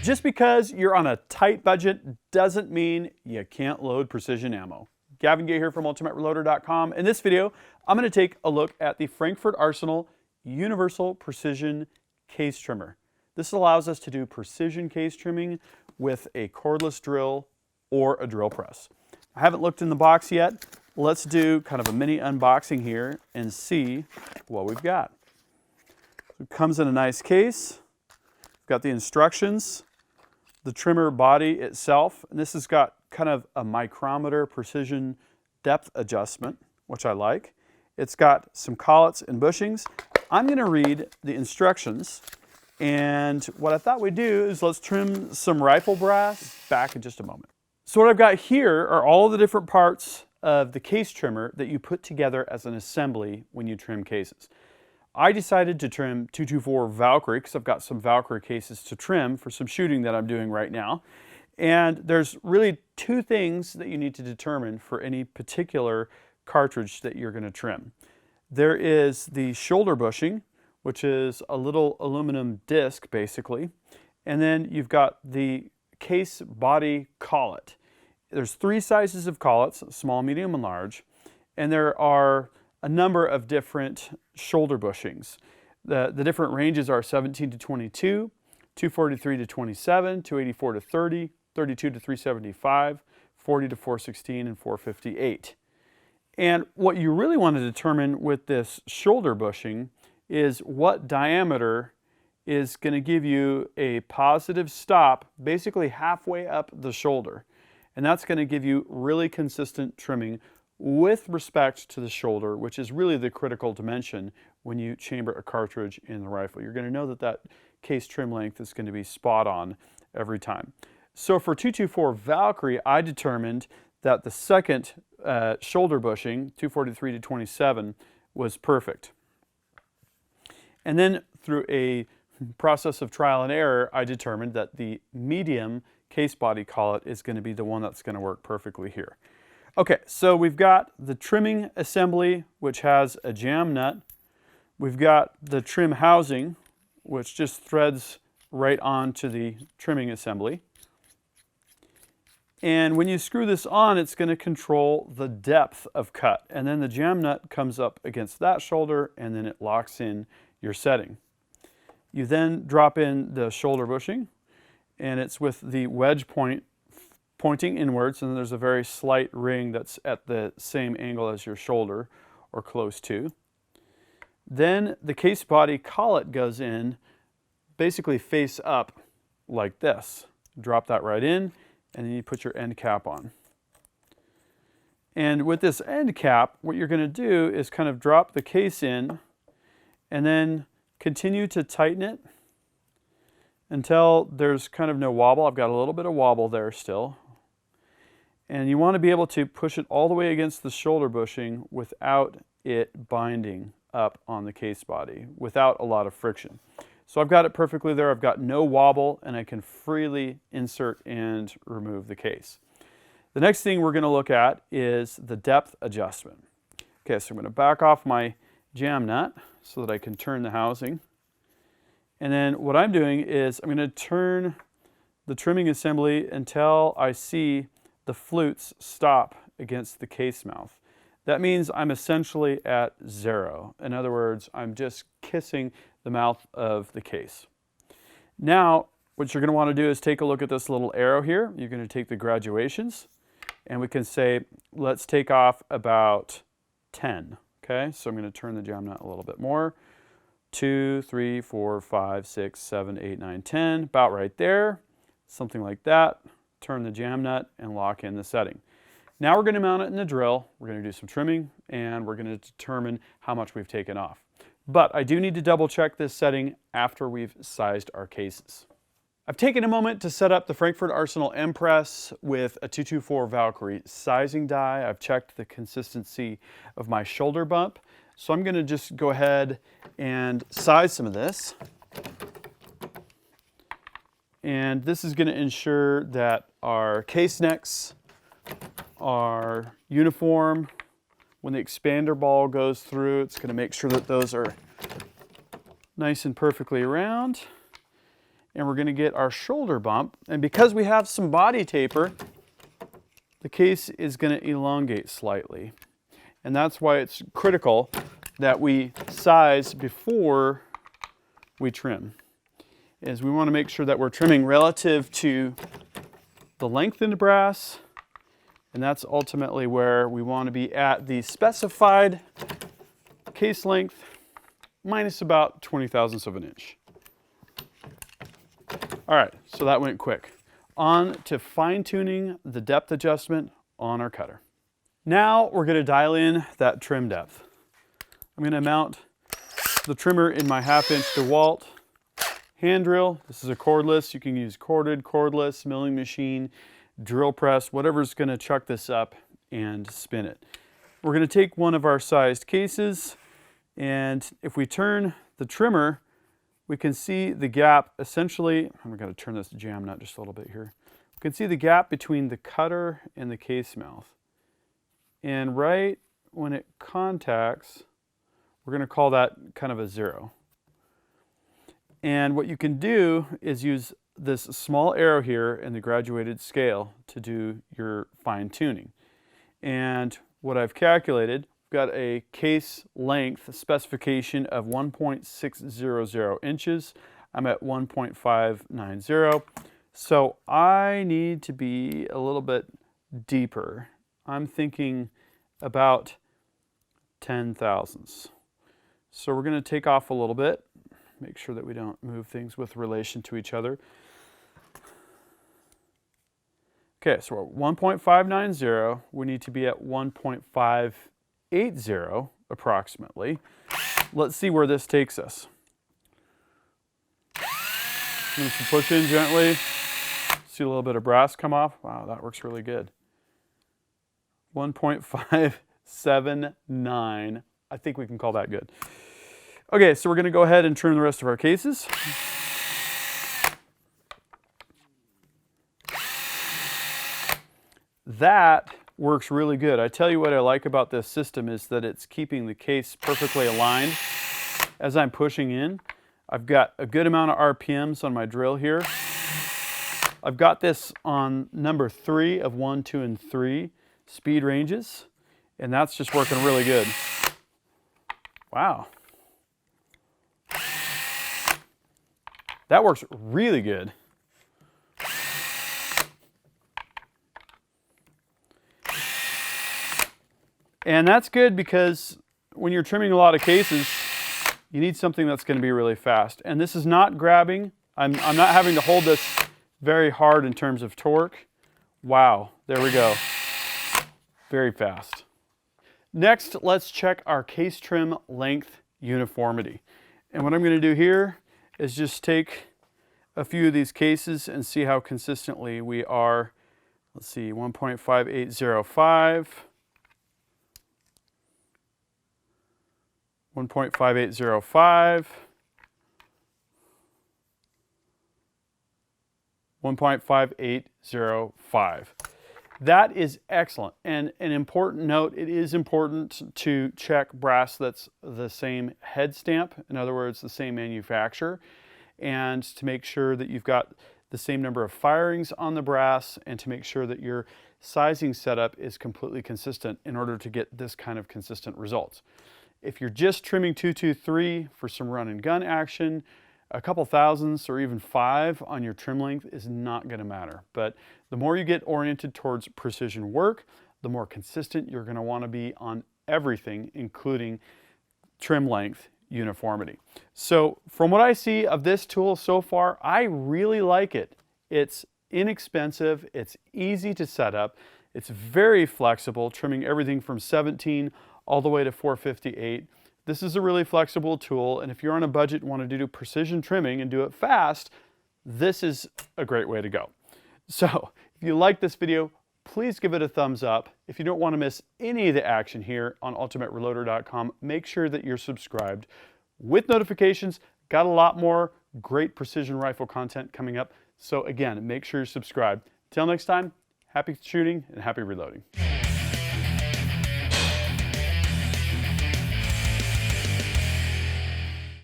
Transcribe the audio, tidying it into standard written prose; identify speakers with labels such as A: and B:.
A: Just because you're on a tight budget doesn't mean you can't load precision ammo. Gavin Gay here from UltimateReloader.com. In this video, I'm going to take a look at the Frankford Arsenal Universal Precision Case Trimmer. This allows us to do precision case trimming with a cordless drill or a drill press. I haven't looked in the box yet. Let's do kind of a mini unboxing here and see what we've got. It comes in a nice case. We've got the instructions, the trimmer body itself, and this has got kind of a micrometer precision depth adjustment, which I like. It's got some collets and bushings. I'm going to read the instructions, and what I thought we'd do is let's trim some rifle brass back in just a moment. So what I've got here are all the different parts of the case trimmer that you put together as an assembly when you trim cases. I decided to trim 224 Valkyrie because I've got some Valkyrie cases to trim for some shooting that I'm doing right now. And there's really two things that you need to determine for any particular cartridge that you're going to trim. There is the shoulder bushing, which is a little aluminum disc basically, and then you've got the case body collet. There's three sizes of collets, small, medium, and large, and there are a number of different shoulder bushings. The different ranges are 17 to 22, 243 to 27, 284 to 30, 32 to 375, 40 to 416, and 458. And what you really want to determine with this shoulder bushing is what diameter is going to give you a positive stop basically halfway up the shoulder. And that's going to give you really consistent trimming with respect to the shoulder, which is really the critical dimension when you chamber a cartridge in the rifle. You're going to know that that case trim length is going to be spot on every time. So for 224 Valkyrie, I determined that the second shoulder bushing, 243 to 27, was perfect. And then through a process of trial and error, I determined that the medium case body collet is going to be the one that's going to work perfectly here. Okay, so we've got the trimming assembly, which has a jam nut. We've got the trim housing, which just threads right onto the trimming assembly. And when you screw this on, it's going to control the depth of cut. And then the jam nut comes up against that shoulder, and then it locks in your setting. You then drop in the shoulder bushing, and it's with the wedge point pointing inwards, and there's a very slight ring that's at the same angle as your shoulder, or close to. Then the case body collet goes in, basically face up like this. Drop that right in, and then you put your end cap on. And with this end cap, what you're going to do is kind of drop the case in, and then continue to tighten it until there's kind of no wobble. I've got a little bit of wobble there still. And you want to be able to push it all the way against the shoulder bushing without it binding up on the case body, without a lot of friction. So I've got it perfectly there. I've got no wobble, and I can freely insert and remove the case. The next thing we're going to look at is the depth adjustment. Okay, so I'm going to back off my jam nut so that I can turn the housing. And then what I'm doing is I'm going to turn the trimming assembly until I see the flutes stop against the case mouth. That means I'm essentially at zero. In other words, I'm just kissing the mouth of the case. Now, what you're going to want to do is take a look at this little arrow here. You're going to take the graduations, and we can say, let's take off about 10. Okay, so I'm going to turn the jam nut a little bit more. 2, 3, 4, 5, 6, 7, 8, 9, 10, about right there, something like that. Turn the jam nut and lock in the setting. Now we're going to mount it in the drill, we're going to do some trimming, and we're going to determine how much we've taken off. But I do need to double check this setting after we've sized our cases. I've taken a moment to set up the Frankford Arsenal M-Press with a 224 Valkyrie sizing die. I've checked the consistency of my shoulder bump. So I'm going to just go ahead and size some of this. And this is going to ensure that our case necks are uniform. When the expander ball goes through, it's going to make sure that those are nice and perfectly round. and we're going to get our shoulder bump. And because we have some body taper, the case is going to elongate slightly. And that's why it's critical that we size before we trim. Is we want to make sure that we're trimming relative to the length in the brass, and that's ultimately where we want to be at the specified case length minus about 20 thousandths of an inch. All right, so that went quick. On to fine-tuning the depth adjustment on our cutter. Now we're going to dial in that trim depth. I'm going to mount the trimmer in my 1/2 inch DeWalt hand drill. This is a cordless. You can use corded, cordless, milling machine, drill press, whatever's going to chuck this up and spin it. We're going to take one of our sized cases, and if we turn the trimmer, we can see the gap essentially. I'm going to turn this jam nut just a little bit here. We can see the gap between the cutter and the case mouth. And right when it contacts, we're going to call that kind of a 0. And what you can do is use this small arrow here in the graduated scale to do your fine tuning. And what I've calculated, we've got a case length specification of 1.600 inches. I'm at 1.590. So I need to be a little bit deeper. I'm thinking about 10 thousandths. So we're going to take off a little bit. Make sure that we don't move things with relation to each other. Okay, so we're at 1.590. We need to be at 1.580 approximately. Let's see where this takes us. Just push in gently. See a little bit of brass come off. Wow, that works really good. 1.579. I think we can call that good. Okay, so we're going to go ahead and trim the rest of our cases. That works really good. I tell you what I like about this system is that it's keeping the case perfectly aligned. As I'm pushing in, I've got a good amount of RPMs on my drill here. I've got this on number 3 of 1, 2, and 3 speed ranges, and that's just working really good. Wow. That works really good. And that's good because when you're trimming a lot of cases, you need something that's going to be really fast. And this is not grabbing. I'm not having to hold this very hard in terms of torque. Wow, there we go. Very fast. Next, let's check our case trim length uniformity. And what I'm going to do here is just take a few of these cases and see how consistently we are. Let's see, 1.5805, 1.5805, 1.5805. That is excellent. And an important note, it is important to check brass that's the same head stamp, in other words, the same manufacturer, and to make sure that you've got the same number of firings on the brass, and to make sure that your sizing setup is completely consistent in order to get this kind of consistent results. If you're just trimming 223 for some run and gun action, a couple thousandths or even 5 on your trim length is not going to matter. But the more you get oriented towards precision work, the more consistent you're going to want to be on everything, including trim length uniformity. So from what I see of this tool so far, I really like it. It's inexpensive, it's easy to set up, it's very flexible, trimming everything from 17 all the way to 458. This is a really flexible tool, and if you're on a budget and want to do precision trimming and do it fast, this is a great way to go. So if you like this video, please give it a thumbs up. If you don't want to miss any of the action here on ultimatereloader.com, make sure that you're subscribed with notifications. Got a lot more great precision rifle content coming up. So again, make sure you're subscribed. Till next time, happy shooting and happy reloading.